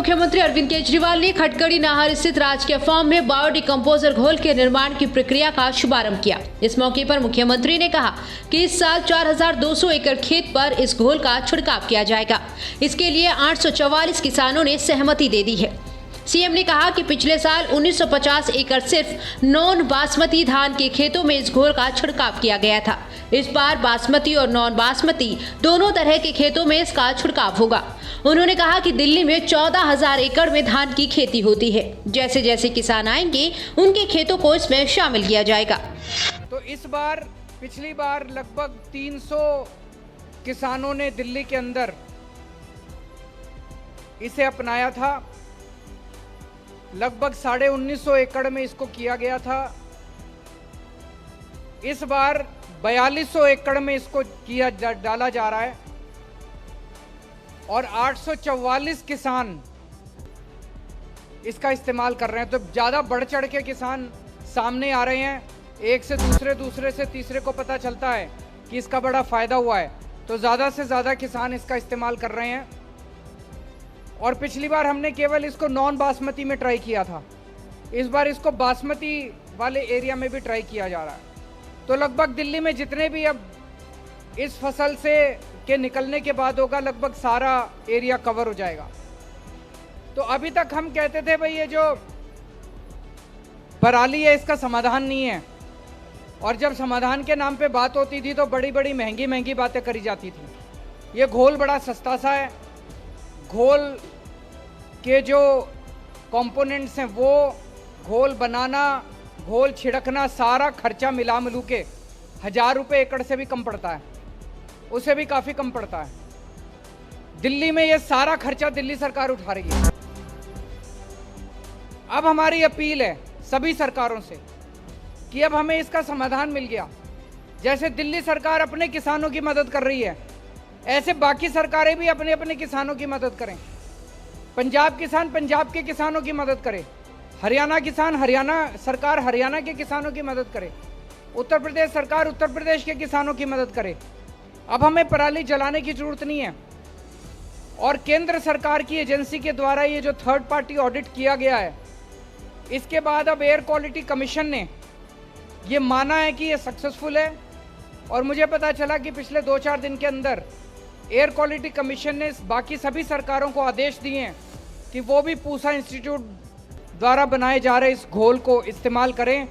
मुख्यमंत्री अरविंद केजरीवाल ने खटकड़ी नाहर स्थित राजकीय फार्म में बायोडिकम्पोजर घोल के निर्माण की प्रक्रिया का शुभारंभ किया। इस मौके पर मुख्यमंत्री ने कहा कि इस साल 4200 एकड़ खेत पर इस घोल का छिड़काव किया जाएगा। इसके लिए 844 किसानों ने सहमति दे दी है। सीएम ने कहा कि पिछले साल 1950 एकड़ सिर्फ नॉन बासमती धान के खेतों में इस घोल का छिड़काव किया गया था। इस बार बासमती और नॉन बासमती दोनों तरह के खेतों में इसका छिड़काव होगा। उन्होंने कहा कि दिल्ली में 14,000 एकड़ में धान की खेती होती है। जैसे जैसे किसान आएंगे उनके खेतों को इसमें शामिल किया जाएगा। तो इस बार पिछली बार लगभग 300 किसानों ने दिल्ली के अंदर इसे अपनाया था। लगभग 1950 एकड़ में इसको किया गया था। इस बार 4200 एकड़ में इसको डाला जा रहा है और 844 किसान इसका इस्तेमाल कर रहे हैं। तो ज़्यादा बढ़ चढ़ के किसान सामने आ रहे हैं। एक से दूसरे, दूसरे से तीसरे को पता चलता है कि इसका बड़ा फ़ायदा हुआ है, तो ज़्यादा से ज़्यादा किसान इसका इस्तेमाल कर रहे हैं। और पिछली बार हमने केवल इसको नॉन बासमती में ट्राई किया था, इस बार इसको बासमती वाले एरिया में भी ट्राई किया जा रहा है। तो लगभग दिल्ली में जितने भी अब इस फसल से के निकलने के बाद होगा, लगभग सारा एरिया कवर हो जाएगा। तो अभी तक हम कहते थे भाई ये जो पराली है इसका समाधान नहीं है, और जब समाधान के नाम पे बात होती थी तो बड़ी बड़ी महंगी महंगी बातें करी जाती थी। ये घोल बड़ा सस्ता सा है। घोल के जो कंपोनेंट्स हैं, वो घोल बनाना, घोल छिड़कना, सारा खर्चा मिला मिलू के 1000 रुपये एकड़ से भी कम पड़ता है, उसे भी काफ़ी कम पड़ता है। दिल्ली में ये सारा खर्चा दिल्ली सरकार उठा रही है। अब हमारी अपील है सभी सरकारों से कि अब हमें इसका समाधान मिल गया। जैसे दिल्ली सरकार अपने किसानों की मदद कर रही है, ऐसे बाकी सरकारें भी अपने अपने किसानों की मदद करें। पंजाब किसान पंजाब के किसानों की मदद करे, हरियाणा किसान हरियाणा सरकार हरियाणा के किसानों की मदद करे, उत्तर प्रदेश सरकार उत्तर प्रदेश के किसानों की मदद करे। अब हमें पराली जलाने की जरूरत नहीं है। और केंद्र सरकार की एजेंसी के द्वारा ये जो थर्ड पार्टी ऑडिट किया गया है, इसके बाद अब एयर क्वालिटी कमीशन ने ये माना है कि ये सक्सेसफुल है। और मुझे पता चला कि पिछले 2-4 दिन के अंदर एयर क्वालिटी कमीशन ने बाकी सभी सरकारों को आदेश दिए हैं कि वो भी पूसा इंस्टीट्यूट द्वारा बनाए जा रहे इस घोल को इस्तेमाल करें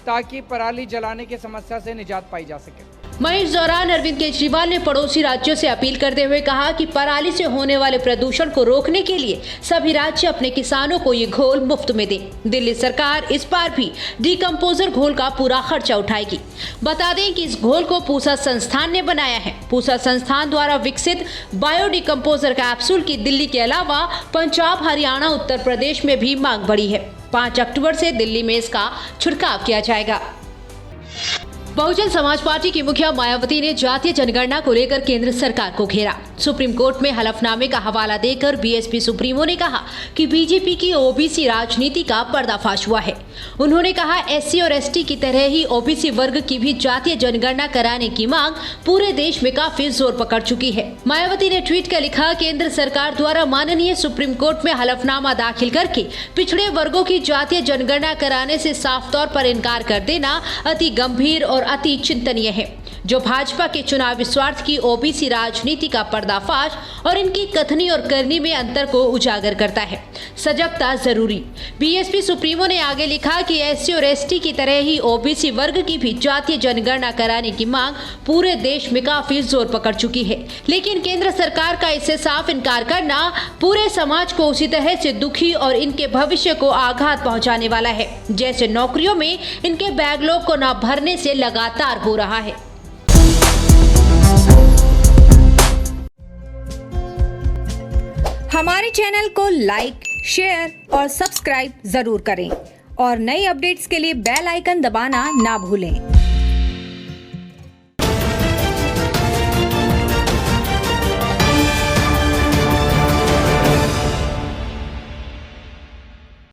ताकि पराली जलाने की समस्या से निजात पाई जा सके। वहीं इस दौरान अरविंद केजरीवाल ने पड़ोसी राज्यों से अपील करते हुए कहा कि पराली से होने वाले प्रदूषण को रोकने के लिए सभी राज्य अपने किसानों को ये घोल मुफ्त में दें। दिल्ली सरकार इस बार भी डिकम्पोजर घोल का पूरा खर्चा उठाएगी। बता दें कि इस घोल को पूसा संस्थान ने बनाया है। पूसा संस्थान द्वारा विकसित बायोडिकम्पोजर कैप्सूल की दिल्ली के अलावा पंजाब, हरियाणा, उत्तर प्रदेश में भी मांग बढ़ी है। 5 अक्टूबर से दिल्ली में इसका छिड़काव किया जाएगा। बहुजन समाज पार्टी की मुखिया मायावती ने जातीय जनगणना को लेकर केंद्र सरकार को घेरा। सुप्रीम कोर्ट में हलफनामे का हवाला देकर बीएसपी सुप्रीमो ने कहा कि बीजेपी की ओबीसी राजनीति का पर्दाफाश हुआ है। उन्होंने कहा एससी और एसटी की तरह ही ओबीसी वर्ग की भी जातीय जनगणना कराने की मांग पूरे देश में काफी जोर पकड़ चुकी है। मायावती ने ट्वीट कर लिखा, केंद्र सरकार द्वारा माननीय सुप्रीम कोर्ट में हलफनामा दाखिल करके पिछड़े वर्गों की जातीय जनगणना कराने से साफ तौर पर इनकार कर देना अति गंभीर और अति चिंतनीय है, जो भाजपा के चुनावी स्वार्थ की ओबीसी राजनीति का पर्दाफाश और इनकी कथनी और करनी में अंतर को उजागर करता है। सजगता जरूरी। बीएसपी सुप्रीमो ने आगे लिखा कि एससी और एसटी की तरह ही ओबीसी वर्ग की भी जातीय जनगणना कराने की मांग पूरे देश में काफी जोर पकड़ चुकी है, लेकिन केंद्र सरकार का इससे साफ इनकार करना पूरे समाज को उसी तरह से दुखी और इनके भविष्य को आघात पहुंचाने वाला है, जैसे नौकरियों में इनके बैकलॉग को न भरने से लगातार हो रहा है। हमारे चैनल को लाइक, शेयर और सब्सक्राइब जरूर करें और नई अपडेट्स के लिए बेल आइकन दबाना ना भूलें।